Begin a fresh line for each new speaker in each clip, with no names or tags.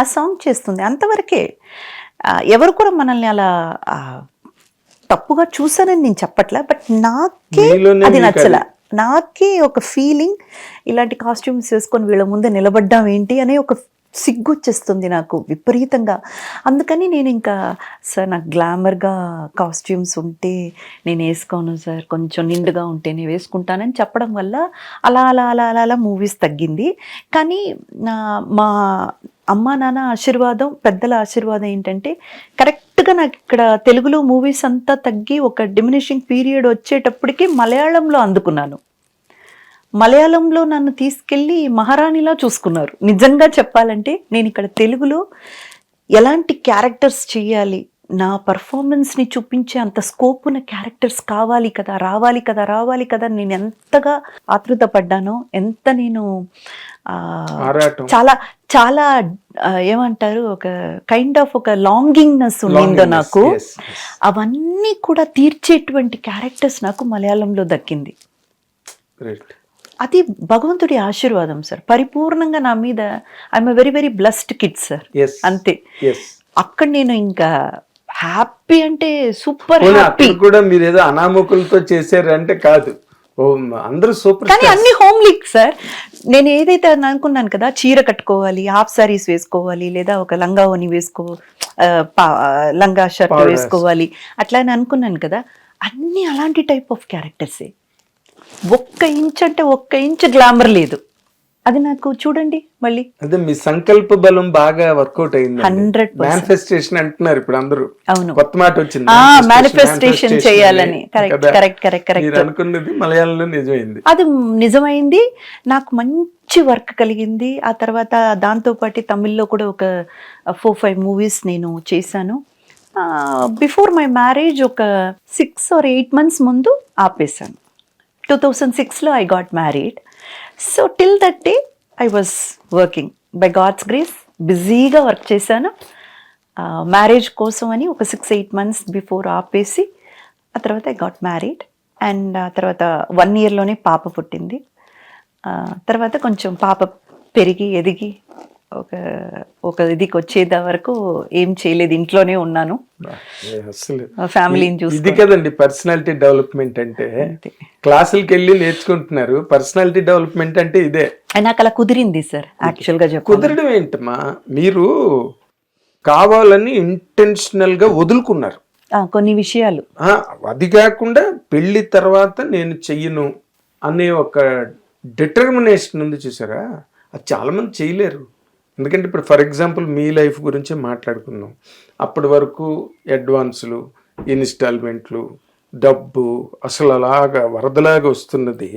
ఆ సాంగ్ చేస్తుంది అంతవరకే. ఎవరు కూడా మనల్ని అలా తప్పుగా చూసానని నేను చెప్పట్లా. బట్ నాకే అది నచ్చల. నాకే ఒక ఫీలింగ్, ఇలాంటి కాస్ట్యూమ్స్ వేసుకొని వీళ్ళ ముందే నిలబడ్డాం ఏంటి అనే ఒక సిగ్గు వచ్చేస్తుంది నాకు విపరీతంగా. అందుకని నేను ఇంకా సార్ నాకు గ్లామర్గా కాస్ట్యూమ్స్ ఉంటే నేను వేసుకోను సార్, కొంచెం నిండుగా ఉంటే నేను వేసుకుంటానని చెప్పడం వల్ల అలా అలా అలా అలా అలా మూవీస్ తగ్గింది. కానీ మా అమ్మా నాన్న ఆశీర్వాదం, పెద్దల ఆశీర్వాదం ఏంటంటే కరెక్ట్గా నాకు ఇక్కడ తెలుగులో మూవీస్ అంతా తగ్గి ఒక డిమినిషింగ్ పీరియడ్ వచ్చేటప్పటికి మలయాళంలో అందుకున్నాను. మలయాళంలో నన్ను తీసుకెళ్ళి మహారాణిలా చూసుకున్నారు. నిజంగా చెప్పాలంటే నేను ఇక్కడ తెలుగులో ఎలాంటి క్యారెక్టర్స్ చేయాలి, నా పర్ఫార్మెన్స్ని చూపించే అంత స్కోప్ ఉన్న క్యారెక్టర్స్ కావాలి కదా, రావాలి కదా, రావాలి కదా, నేను ఎంతగా ఆతృత పడ్డానో, ఎంత నేను చాలా చాలా ఏమంటారు, ఒక కైండ్ ఆఫ్ ఒక లాంగింగ్నెస్ ఉండిందో నాకు. అవన్నీ కూడా తీర్చేటువంటి క్యారెక్టర్స్ నాకు మలయాళంలో దక్కింది. అది భగవంతుడి ఆశీర్వాదం సార్. పరిపూర్ణంగా నా మీద I'm very very blessed kid sir. అంతే. అక్కడ నేను ఇంకా హ్యాపీ అంటే సూపర్ హ్యాపీ.
కూడా మీరు ఏదో అనామకులతో చేశారంటే కాదు, అందరూ సూపర్.
కానీ అన్ని హోమ్లీక్ సార్. నేను ఏదైతే అనుకున్నాను కదా, చీర కట్టుకోవాలి, హాఫ్ సారీస్ వేసుకోవాలి, లేదా ఒక లంగా ఓని లంగా షర్ట్ వేసుకోవాలి, అట్లా అని అనుకున్నాను కదా. అన్ని అలాంటి టైప్ ఆఫ్ క్యారెక్టర్సే. 1 ఇంచ్ అంటే 1 ఇంచ్ గ్లామర్ లేదు. అది నాకు చూడండి మళ్ళీ.
అదే మీ సంకల్ప బలం బాగా వర్కౌట్ అయింది.
100%
మేనిఫెస్టేషన్ అంటున్నారు ఇప్పుడు అందరూ.
అవును,
కొత్త మాట వచ్చింది,
మేనిఫెస్టేషన్ చేయాలని. కరెక్ట్.
మీరు అనుకున్నది మలయాళంలో నిజమైంది.
అది నిజమైంది. నాకు మంచి వర్క్ కలిగింది. ఆ తర్వాత దాంతో పాటు తమిళ్లో కూడా ఒక 4-5 మూవీస్ నేను చేశాను. బిఫోర్ మై మ్యారేజ్ ఒక 6 or 8 months ముందు ఆపేశాను. 2006లో I got married. So till that day I was working. By God's grace బిజీగా వర్క్ చేశాను. మ్యారేజ్ కోసం అని ఒక 6-8 months బిఫోర్ ఆపేసి ఆ తర్వాత I got married. అండ్ ఆ తర్వాత 1 yearలోనే పాప పుట్టింది. తర్వాత కొంచెం పాప పెరిగి ఎదిగి ఒక ఇదికి వచ్చేదా వరకు ఏం చేయలేదు, ఇంట్లోనే ఉన్నాను. ఫ్యామిలీని చూసి.
ఇది కదండి పర్సనాలిటీ డెవలప్మెంట్ అంటే. క్లాసులకి వెళ్ళి నేర్చుకుంటున్నారు, పర్సనాలిటీ డెవలప్మెంట్ అంటే ఇదే.
నాకు అలా కుదిరింది సార్. యాక్చువల్ గా
కుదరడం ఏంటమ్మా, మీరు కావాలని ఇంటెన్షనల్ గా వదులుకున్నారు
కొన్ని విషయాలు.
అది కాకుండా పెళ్లి తర్వాత నేను చెయ్యను అనే ఒక డిటర్మినేషన్ ఉంది చూసారా, అది చాలా మంది చేయలేరు. ఎందుకంటే ఇప్పుడు ఫర్ ఎగ్జాంపుల్ మీ లైఫ్ గురించి మాట్లాడుకుందాం. అప్పటి వరకు అడ్వాన్సులు, ఇన్స్టాల్మెంట్లు, డబ్బు అసలు అలాగా వరదలాగా వస్తున్నది.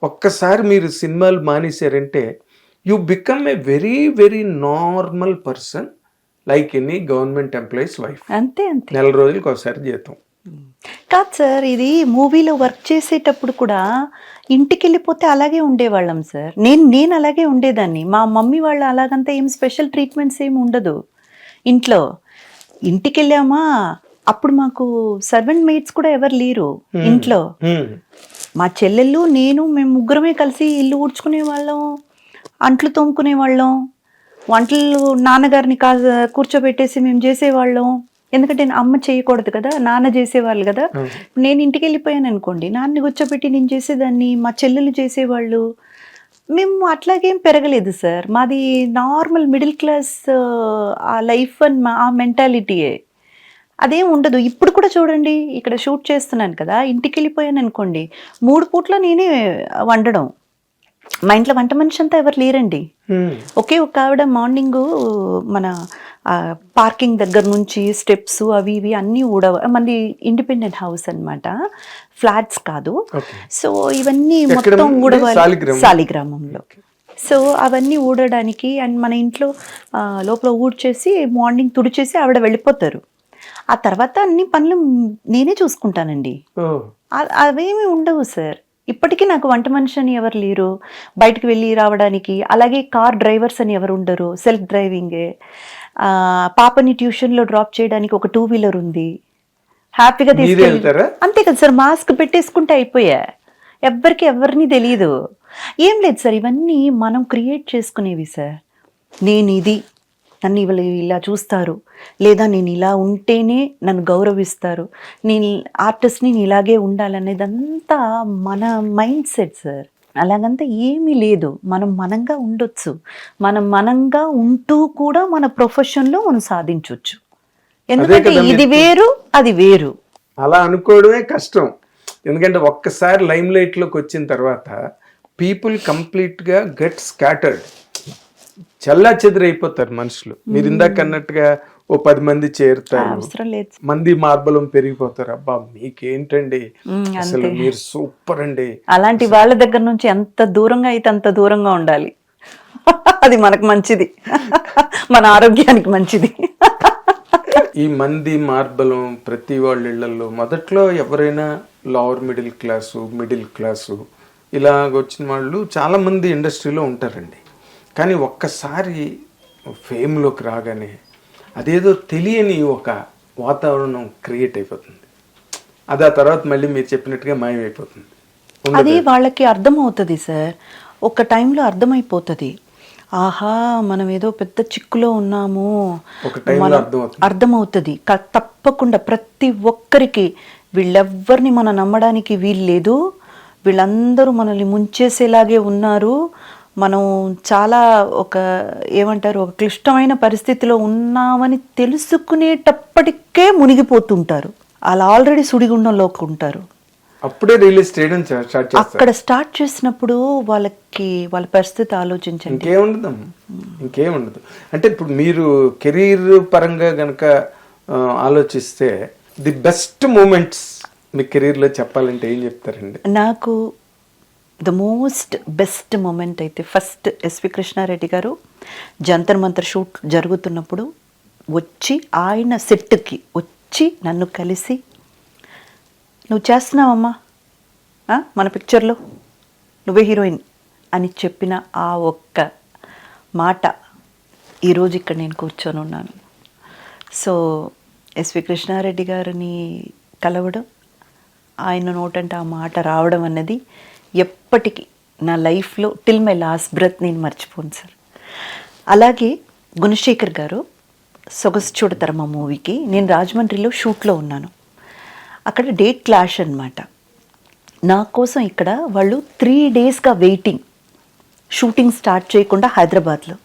ఒక్కసారి మీరు సినిమాలు మానేశారంటే you become a very very normal person like any government employees wife.
అంతే.
నెల రోజులకి ఒకసారి జీతం
కాదు సార్. ఇది మూవీలో వర్క్ చేసేటప్పుడు కూడా ఇంటికి వెళ్ళిపోతే అలాగే ఉండేవాళ్ళం సార్. నేను అలాగే ఉండేదాన్ని. మా మమ్మీ వాళ్ళు అలాగంతా ఏం స్పెషల్ ట్రీట్మెంట్స్ ఏమి ఉండదు ఇంట్లో. ఇంటికి వెళ్ళామా, అప్పుడు మాకు సర్వెంట్ మేట్స్ కూడా ఎవరు లేరు ఇంట్లో. మా చెల్లెళ్ళు, నేను, మేము ముగ్గురమే కలిసి ఇల్లు ఊడ్చుకునే వాళ్ళం, అంట్లు తోముకునే వాళ్ళం, వంటలు నాన్నగారిని కూర్చోబెట్టేసి మేము చేసేవాళ్ళం. ఎందుకంటే అమ్మ చేయకూడదు కదా, నాన్న చేసేవాళ్ళు కదా. నేను ఇంటికి వెళ్ళిపోయాను అనుకోండి, నాన్నని కూర్చోబెట్టి నేను చేసేదాన్ని, మా చెల్లెలు చేసేవాళ్ళు. మేము అట్లాగేం పెరగలేదు సార్. మాది నార్మల్ మిడిల్ క్లాస్ ఆ లైఫ్ అండ్ ఆ మెంటాలిటీయే. అదేం ఉండదు. ఇప్పుడు కూడా చూడండి, ఇక్కడ షూట్ చేస్తున్నాను కదా, ఇంటికి వెళ్ళిపోయాను అనుకోండి, 3 పూట్ల నేనే వండడం. మా ఇంట్లో వంట మనిషి అంతా ఎవరు లేరండి. ఒకే ఒక ఆవిడ మార్నింగ్ మన పార్కింగ్ దగ్గర నుంచి స్టెప్స్ అవి ఇవి అన్నీ మనది ఇండిపెండెంట్ హౌస్ అన్నమాట, ఫ్లాట్స్ కాదు. సో ఇవన్నీ మొత్తం ఊడవాలి సాలిగ్రామంలో. సో అవన్నీ ఊడడానికి అండ్ మన ఇంట్లో లోపల ఊడ్చేసి మార్నింగ్ తుడిచేసి ఆవిడ వెళ్ళిపోతారు. ఆ తర్వాత అన్ని పనులు నేనే చూసుకుంటానండి. అవేమి ఉండవు సార్. ఇప్పటికీ నాకు వంట మనిషి అని ఎవరు లేరు, బయటకు వెళ్ళి రావడానికి. అలాగే కార్ డ్రైవర్స్ అని ఎవరు ఉండరు, సెల్ఫ్ డ్రైవింగే. పాపని ట్యూషన్లో డ్రాప్ చేయడానికి ఒక 2-wheeler ఉంది, హ్యాపీగా తీసుకెళ్తారు. అంతే కదా సార్, మాస్క్ పెట్టేసుకుంటే అయిపోయా. ఎవరిని తెలియదు. ఏం లేదు సార్, ఇవన్నీ మనం క్రియేట్ చేసుకునేవి సార్. నేను ఇది నన్ను ఇలా చూస్తారు, లేదా నేను ఇలా ఉంటేనే నన్ను గౌరవిస్తారు, నేను ఆర్టిస్ట్ని ఇలాగే ఉండాలనేదంతా మన మైండ్ సెట్ సార్. అలాగంతా ఏమీ లేదు. మనం మనంగా ఉండొచ్చు. మనం మనంగా ఉంటూ కూడా మన ప్రొఫెషన్లో మనం సాధించవచ్చు. ఎందుకంటే ఇది వేరు, అది వేరు.
అలా అనుకోవడమే కష్టం. ఎందుకంటే ఒక్కసారి లైమ్ లైట్లోకి వచ్చిన తర్వాత పీపుల్ కంప్లీట్గా గెట్ స్కాటర్డ్, చల్లా చెదిరైపోతారు మనుషులు. మీరు ఇందాక అన్నట్టుగా ఓ 10 మంది చేరుతారు,
అవసరం లేదు.
మంది మార్బలం పెరిగిపోతారు. అబ్బా మీకేంటండి అసలు, మీరు సూపర్ అండి.
అలాంటి వాళ్ళ దగ్గర నుంచి ఎంత దూరంగా అయితే అంత దూరంగా ఉండాలి. అది మనకు మంచిది, మన ఆరోగ్యానికి మంచిది.
ఈ మంది మార్బలం ప్రతి వాళ్ళ ఇళ్లలో మొదట్లో ఎవరైనా లోవర్ మిడిల్ క్లాసు ఇలాగ వచ్చిన వాళ్ళు చాలామంది ఇండస్ట్రీలో ఉంటారండి. కానీ ఒక్కసారి ఫేమ్లోకి రాగానే అదేదో తెలియని ఒక వాతావరణం క్రియేట్ అయిపోతుంది. అది ఆ తర్వాత మళ్ళీ మీరు చెప్పినట్టుగా మాయమైపోతుంది.
అది వాళ్ళకి అర్థమవుతుంది సార్, ఒక టైంలో అర్థమైపోతుంది. ఆహా, మనం ఏదో పెద్ద చిక్కులో ఉన్నాము, అర్థమవుతుంది. తప్పకుండా ప్రతి ఒక్కరికి వీళ్ళెవ్వరిని మనం నమ్మడానికి వీలు లేదు, వీళ్ళందరూ మనల్ని ముంచేసేలాగే ఉన్నారు, మనం చాలా ఒక క్లిష్టమైన పరిస్థితిలో ఉన్నామని తెలుసుకునేటప్పటికే మునిగిపోతుంటారు. అలా ఆల్రెడీ సుడిగుండంలోకి ఉంటారు.
అప్పుడే రిలీజ్ చేయడం స్టార్ట్ చేస్తారు.
అక్కడ స్టార్ట్ చేసినప్పుడు వాళ్ళ పరిస్థితి ఆలోచించండి.
ఇంకేముండదు. అంటే ఇప్పుడు మీరు కెరీర్ పరంగా గనక ఆలోచిస్తే ది బెస్ట్ మూమెంట్స్ మీ కెరీర్లో చెప్పాలంటే ఏం చెప్తారండి?
నాకు ద మోస్ట్ బెస్ట్ మూమెంట్ అయితే ఫస్ట్ ఎస్వి కృష్ణారెడ్డి గారు జంతర్ మంతర్ షూట్ జరుగుతున్నప్పుడు వచ్చి, ఆయన సెట్కి వచ్చి నన్ను కలిసి, నువ్వు చేస్తున్నావమ్మా మన పిక్చర్లో, నువ్వే హీరోయిన్ అని చెప్పిన ఆ ఒక్క మాట ఈరోజు ఇక్కడ నేను కూర్చొని ఉన్నాను. సో ఎస్వి కృష్ణారెడ్డి గారిని కలవడం, ఆయన నోటంటే ఆ మాట రావడం అన్నది ఎప్పటికీ నా లైఫ్లో టిల్ మై లాస్ట్ బ్రెత్ నేను మర్చిపోను సార్. అలాగే గుణశేఖర్ గారు సొగసు చూడతరమ మూవీకి నేను రాజమండ్రిలో షూట్లో ఉన్నాను. అక్కడ డేట్ క్లాష్ అనమాట. నా కోసం ఇక్కడ వాళ్ళు 3 డేస్గా వెయిటింగ్, షూటింగ్ స్టార్ట్ చేయకుండా హైదరాబాద్లో,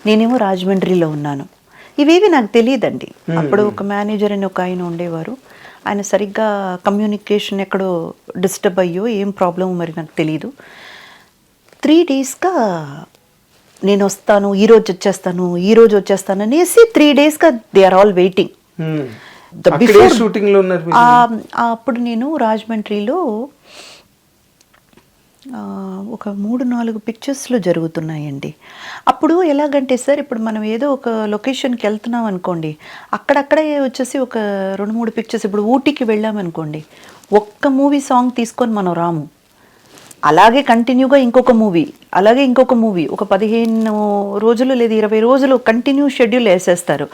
నేనేమో రాజమండ్రిలో ఉన్నాను. ఇవేవి నాకు తెలియదండి. అప్పుడు ఒక మేనేజర్ అని ఒక ఆయన ఉండేవారు, ఆయన సరిగ్గా కమ్యూనికేషన్ ఎక్కడో డిస్టర్బ్ అయ్యో ఏం ప్రాబ్లం మరి నాకు తెలీదు. 3 డేస్గా నేను వస్తాను, ఈరోజు వచ్చేస్తాను అనేసి 3 డేస్గా దే ఆర్ ఆల్ వెయిటింగ్. అప్పుడు నేను రాజమండ్రిలో ఒక 3-4 పిక్చర్స్లో జరుగుతున్నాయండి. అప్పుడు ఎలాగంటే సార్, ఇప్పుడు మనం ఏదో ఒక లొకేషన్కి వెళ్తున్నాం అనుకోండి, అక్కడక్కడే వచ్చేసి ఒక 2-3 పిక్చర్స్, ఇప్పుడు ఊటీకి వెళ్ళామనుకోండి, ఒక్క మూవీ సాంగ్ తీసుకొని మనం రాము, అలాగే కంటిన్యూగా ఇంకొక మూవీ, అలాగే ఇంకొక మూవీ, ఒక 15 రోజులు లేదా 20 రోజులు కంటిన్యూ షెడ్యూల్ వేసేస్తారు.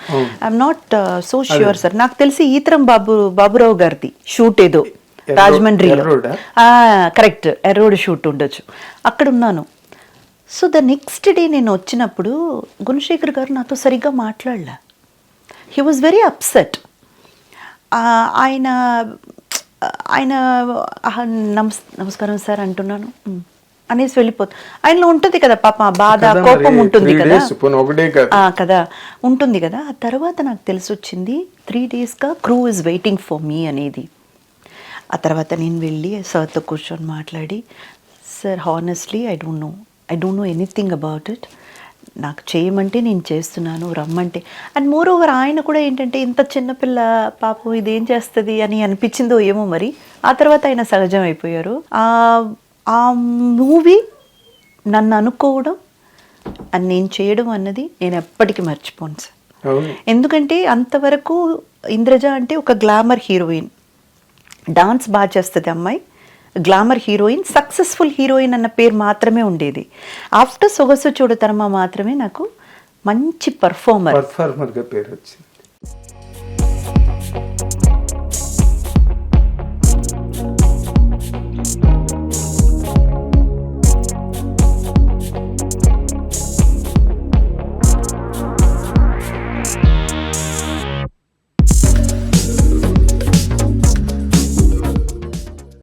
I'm not so sure sir. నాకు తెలిసి ఈతరం బాబురావు గారిది షూట్ ఏదో రాజమండ్రిలో, కరెక్ట్, ఎర్రోడ్ షూట్ ఉండొచ్చు, అక్కడ ఉన్నాను. సో ద నెక్స్ట్ డే నేను వచ్చినప్పుడు గుణశేఖర్ గారు నాతో సరిగ్గా మాట్లాడలే. He was very upset. ఆయన నమస్కారం సార్ అంటున్నాను అనేసి వెళ్ళిపోతుంది. ఆయనలో ఉంటుంది కదా పాప, బాధ, కోపం ఉంటుంది కదా ఉంటుంది కదా. ఆ తర్వాత నాకు తెలిసి వచ్చింది 3 డేస్గా crew is waiting for me అనేది. ఆ తర్వాత నేను వెళ్ళి సార్తో కూర్చొని మాట్లాడి, sir honestly I don't know anything about it, నాకు చేయమంటే నేను చేస్తున్నాను, రమ్మంటే. అండ్ మోర్ ఓవర్ ఆయన కూడా ఏంటంటే, ఇంత చిన్నపిల్ల పాపం ఇదేం చేస్తుంది అని అనిపించిందో ఏమో మరి. ఆ తర్వాత ఆయన సహజం అయిపోయారు. ఆ మూవీ నన్ను అనుకోవడం అని నేను చేయడం అన్నది నేను ఎప్పటికీ మర్చిపోను సార్. ఎందుకంటే అంతవరకు ఇంద్రజ అంటే ఒక గ్లామర్ హీరోయిన్, డాన్స్ బాగా చేస్తుంది అమ్మాయి, గ్లామర్ హీరోయిన్, సక్సెస్ఫుల్ హీరోయిన్ అన్న పేరు మాత్రమే ఉండేది. ఆఫ్టర్ సొగసు చూడతరమా మాత్రమే నాకు మంచి పర్ఫార్మర్గా
పేరు వచ్చింది.